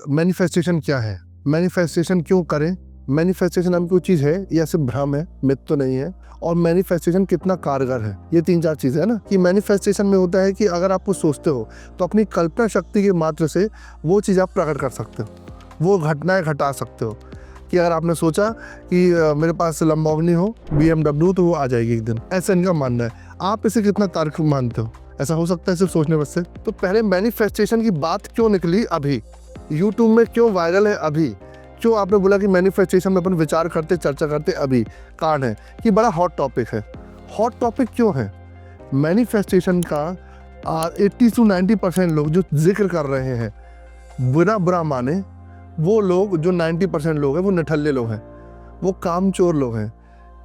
Manifestation क्या है, manifestation क्यों करें, मैनिफेस्टेशन हम कोई चीज़ है या सिर्फ भ्रम है, मिथ तो नहीं है, और मैनिफेस्टेशन कितना कारगर है। ये 3-4 चीज़ें है ना कि मैनिफेस्टेशन में होता है कि अगर आप कुछ सोचते हो तो अपनी कल्पना शक्ति के मात्र से वो चीज़ आप प्रकट कर सकते हो, वो घटनाएं घटा सकते हो। कि अगर आपने सोचा कि मेरे पास लंबोर्गिनी हो, BMW, तो वो आ जाएगी एक दिन, ऐसा इनका मानना है। आप इसे कितना तार्किक मानते हो? ऐसा हो सकता है सिर्फ सोचने बस से? तो पहले मैनिफेस्टेशन की बात क्यों निकली अभी, यूट्यूब में क्यों वायरल है अभी, क्यों आपने बोला कि मैनिफेस्टेशन में अपन विचार करते चर्चा करते अभी? कारण है कि बड़ा हॉट टॉपिक है। हॉट टॉपिक क्यों है? मैनिफेस्टेशन का 80 से 90% लोग जो जिक्र कर रहे हैं, बुरा माने, वो लोग जो 90% लोग हैं वो निठल्ले लोग हैं, वो कामचोर लोग हैं,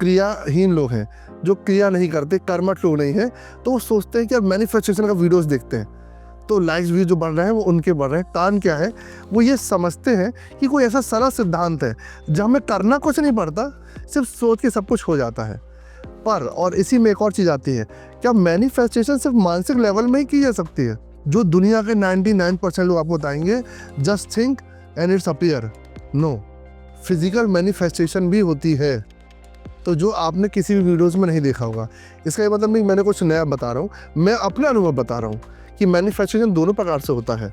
क्रियाहीन लोग हैं, जो क्रिया नहीं करते, कर्मठ लोग नहीं हैं। तो वो सोचते हैं कि अब मैनिफेस्टेशन का वीडियोस देखते हैं तो लाइक्स व्यूज जो बढ़ रहे हैं वो उनके बढ़ रहे हैं। कारण क्या है? वो ये समझते हैं कि कोई ऐसा सरल सिद्धांत है जहाँ हमें करना कुछ नहीं पड़ता, सिर्फ सोच के सब कुछ हो जाता है। पर और इसी में एक और चीज़ आती है, क्या मैनिफेस्टेशन सिर्फ मानसिक लेवल में ही की जा सकती है? जो दुनिया के 99% लोग आपको बताएंगे just think and it's appear. No, physical manifestation भी होती है, तो जो आपने किसी भी वीडियोज़ में नहीं देखा होगा। इसका ये मतलब नहीं मैंने कुछ नया बता रहा हूँ, मैं अपना अनुभव बता रहा हूँ कि मैनिफेस्टेशन दोनों प्रकार से होता है।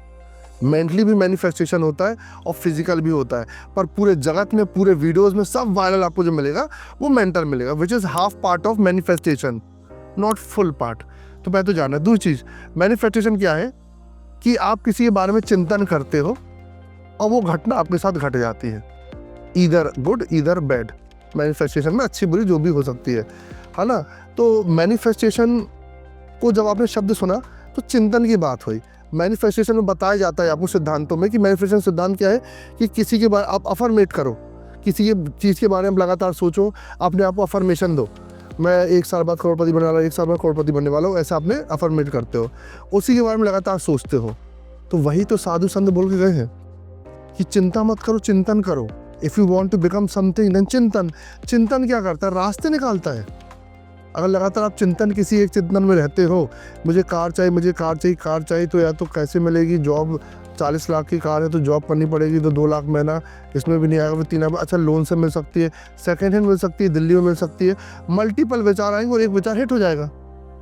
मेंटली भी मैनिफेस्टेशन होता है और फिजिकल भी होता है, पर पूरे जगत में, पूरे वीडियोस में सब वायरल आपको जो मिलेगा वो मेंटल मिलेगा, which is half part of manifestation, not full part. तो पहले तो जानना है। दूसरी चीज़, मैनिफेस्टेशन क्या है कि आप किसी के बारे में चिंतन करते हो और वो घटना आपके साथ घट जाती है, either good either bad. Manifestation में अच्छी बुरी जो भी हो सकती है ना। तो मैनिफेस्टेशन को जब आपने शब्द सुना तो चिंतन की बात हुई। मैनिफेस्टेशन में बताया जाता है आपको सिद्धांतों में कि मैनिफेस्टेशन सिद्धांत क्या है कि किसी के बारे आप अफर्मेट करो, किसी के चीज़ के बारे में लगातार सोचो, अपने आप को अफर्मेशन दो। मैं 1 साल बाद करोड़पति बनने वाला हूँ, 1 साल बाद करोड़पति बनने वाला हूँ, ऐसा आपने अफर्मेट करते हो, उसी के बारे में लगातार सोचते हो। तो वही तो साधु संत बोल के गए हैं कि चिंता मत करो, चिंतन करो। If you want to become something then चिंतन। चिंतन क्या करता है? रास्ते निकालता है। अगर लगातार आप चिंतन, किसी एक चिंतन में रहते हो, मुझे कार चाहिए, मुझे कार चाहिए, कार चाहिए, तो या तो कैसे मिलेगी जॉब, 40 लाख की कार है तो जॉब करनी पड़ेगी, तो 2 लाख महीना इसमें भी नहीं आएगा, फिर 3 लाख, अच्छा लोन से मिल सकती है, सेकेंड हैंड मिल सकती है, दिल्ली में मिल सकती है। मल्टीपल विचार आएंगे और एक विचार हिट हो जाएगा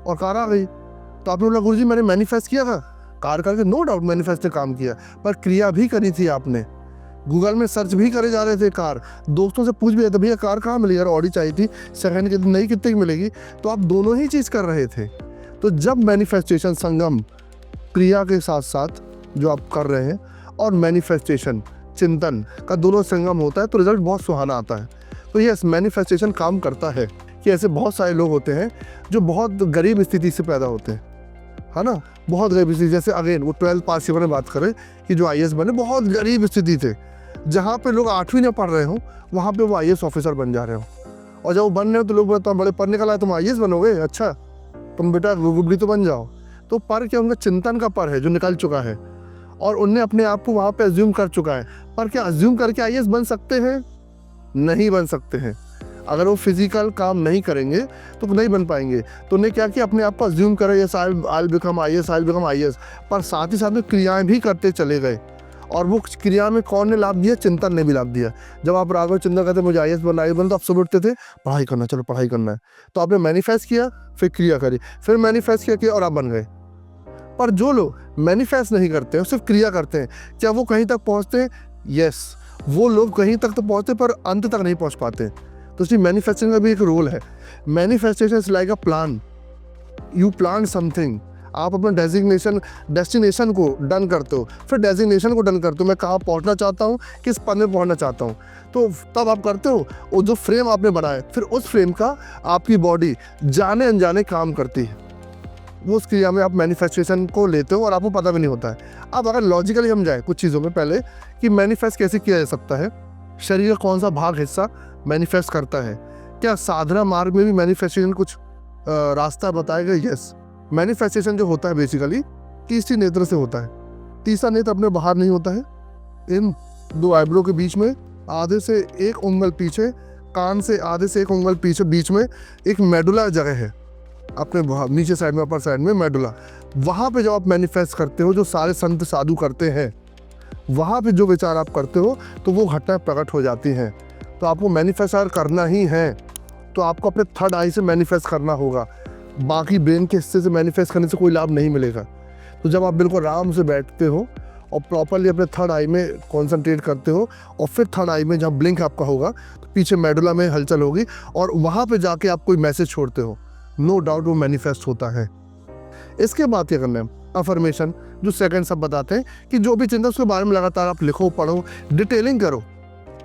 और कार आ गई। तो आपने बोला गुरुजी मैंने मैनिफेस्ट किया था कार करके, नो डाउट मैनिफेस्ट ने काम किया, पर क्रिया भी करी थी आपने। गूगल में सर्च भी करे जा रहे थे कार, दोस्तों से पूछ भी रहे थे भैया कार कहाँ मिली, यार ऑडी चाहिए थी, सेकंड की नई कितने की मिलेगी। तो आप दोनों ही चीज़ कर रहे थे। तो जब मैनिफेस्टेशन संगम क्रिया के साथ साथ जो आप कर रहे हैं और मैनिफेस्टेशन चिंतन का दोनों संगम होता है तो रिजल्ट बहुत सुहाना आता है। तो यस, मैनिफेस्टेशन काम करता है कि ऐसे बहुत सारे लोग होते हैं जो बहुत गरीब स्थिति से पैदा होते हैं, है ना, बहुत गरीब स्थिति। जैसे अगेन वो 12th पास की बात करें कि जो IAS बने, बहुत गरीब स्थिति थे, जहाँ पे लोग 8वीं में पढ़ रहे हो वहाँ पे वो IAS ऑफिसर बन जा रहे हो। और जब वो बन रहे हो तो लोग बोलते हैं बड़े पढ़ने का लाए, तुम IAS बनोगे, अच्छा तुम बेटा गुगली तो बन जाओ। तो पर क्या उनका चिंतन का पर है जो निकल चुका है और उनने अपने आप को वहाँ पे अज्यूम कर चुका है। पर क्या अज्यूम करके IAS बन सकते हैं? नहीं बन सकते हैं। अगर वो फिजिकल काम नहीं करेंगे तो नहीं बन पाएंगे। तो उन्हें क्या किया, अपने आप को अज्यूम करे, yes I will become IAS, पर साथ ही साथ में क्रियाएं भी करते चले गए। और वो क्रिया में कौन ने लाभ दिया? चिंतन ने भी लाभ दिया। जब आप राघव चिंतन करते मुझे IAS बनना, तो आप सुबह उठते थे पढ़ाई करना, चलो पढ़ाई करना है, तो आपने मैनिफेस्ट किया, फिर क्रिया करी, फिर मैनिफेस्ट किया और आप बन गए। पर जो लोग मैनिफेस्ट नहीं करते हैं, सिर्फ क्रिया करते हैं, क्या वो कहीं तक पहुँचते हैं? यस, वो लोग कहीं तक तो पहुँचते पर अंत तक नहीं पहुँच पाते। तो इसलिए मैनिफेस्टेशन का भी एक रोल है। Manifestation is like a plan, you plan something. आप अपना डेस्टिनेशन को डन करते हो, फिर डेजिग्नेशन को डन करते हो, मैं कहाँ पहुँचना चाहता हूँ, किस पद में पहुँचना चाहता हूँ, तो तब आप करते हो। वो जो फ्रेम आपने बनाया, फिर उस फ्रेम का आपकी बॉडी जाने अनजाने काम करती है। वो उस क्रिया में आप मैनिफेस्टेशन को लेते हो और आपको पता भी नहीं होता है। अब अगर लॉजिकली हम जाए कुछ चीज़ों में पहले कि मैनिफेस्ट कैसे किया जा सकता है, शरीर का कौन सा भाग हिस्सा मैनिफेस्ट करता है, क्या साधना मार्ग में भी मैनिफेस्टेशन कुछ रास्ता बताया गया? यस, मैनिफेस्टेशन जो होता है बेसिकली तीसरी नेत्र से होता है। तीसरा नेत्र अपने बाहर नहीं होता है, इन 2 आईब्रो के बीच में आधे से 1 उंगल पीछे, कान से आधे से 1 उंगल पीछे, बीच में एक मेडुला जगह है, अपने नीचे साइड में, अपर साइड में मेडुला। वहाँ पे जब आप मैनिफेस्ट करते हो, जो सारे संत साधु करते हैं, वहाँ पे जो विचार आप करते हो तो वो घटनाएं प्रकट हो जाती हैं। तो आपको मैनिफेस्ट करना ही है तो आपको अपने थर्ड आई से मैनिफेस्ट करना होगा, बाकी ब्रेन के हिस्से से मैनिफेस्ट करने से कोई लाभ नहीं मिलेगा। तो जब आप बिल्कुल आराम से बैठते हो और प्रॉपरली अपने थर्ड आई में कॉन्सेंट्रेट करते हो और फिर थर्ड आई में जब ब्लिंक आपका होगा तो पीछे मेडुला में हलचल होगी और वहाँ पे जाके आप कोई मैसेज छोड़ते हो, नो डाउट वो मैनिफेस्ट होता है। इसके बाद क्या करना है, अफर्मेशन जो सेकंड सब बताते हैं कि जो भी चिंता उसके बारे में लगातार आप लिखो, पढ़ो, डिटेलिंग करो।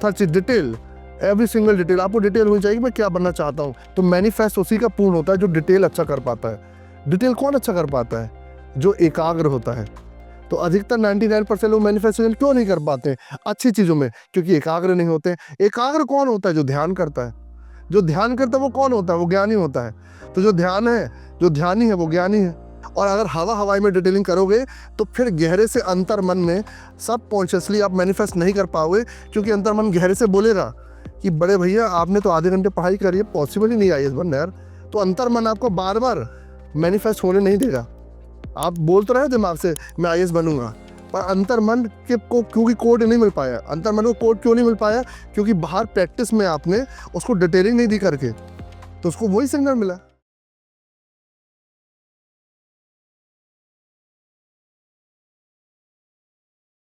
थर्ड चीज डिटेल, एवरी सिंगल डिटेल आपको डिटेल होनी चाहिए कि मैं क्या बनना चाहता हूँ। तो मैनिफेस्ट उसी का पूर्ण होता है जो डिटेल अच्छा कर पाता है। डिटेल कौन अच्छा कर पाता है? जो एकाग्र होता है। तो अधिकतर 99% लोग मैनिफेस्टेशन क्यों नहीं कर पाते हैं अच्छी चीज़ों में? क्योंकि एकाग्र नहीं होते। एकाग्र कौन होता है? जो ध्यान करता है। जो ध्यान करता है वो कौन होता है? वो ज्ञानी होता है। तो जो ध्यान है, जो ध्यानी है वो ज्ञानी है। और अगर हवाई में डिटेलिंग करोगे तो फिर गहरे से अंतर मन में सब कॉन्शियसली आप मैनिफेस्ट नहीं कर पाओगे, क्योंकि अंतर मन गहरे से बोलेगा कि बड़े भैया आपने तो आधे घंटे पढ़ाई करी है, पॉसिबल ही नहीं आई इस बार यार। तो अंतर मन आपको बार बार मैनिफेस्ट होने नहीं देगा। आप बोल तो रहे दिमाग से मैं आईएएस बनूंगा, पर अंतर मन के को क्योंकि कोड नहीं मिल पाया। अंतर मन को कोड क्यों नहीं मिल पाया? क्योंकि बाहर प्रैक्टिस में आपने उसको डिटेलिंग नहीं दी करके, तो उसको वही सिग्नल मिला।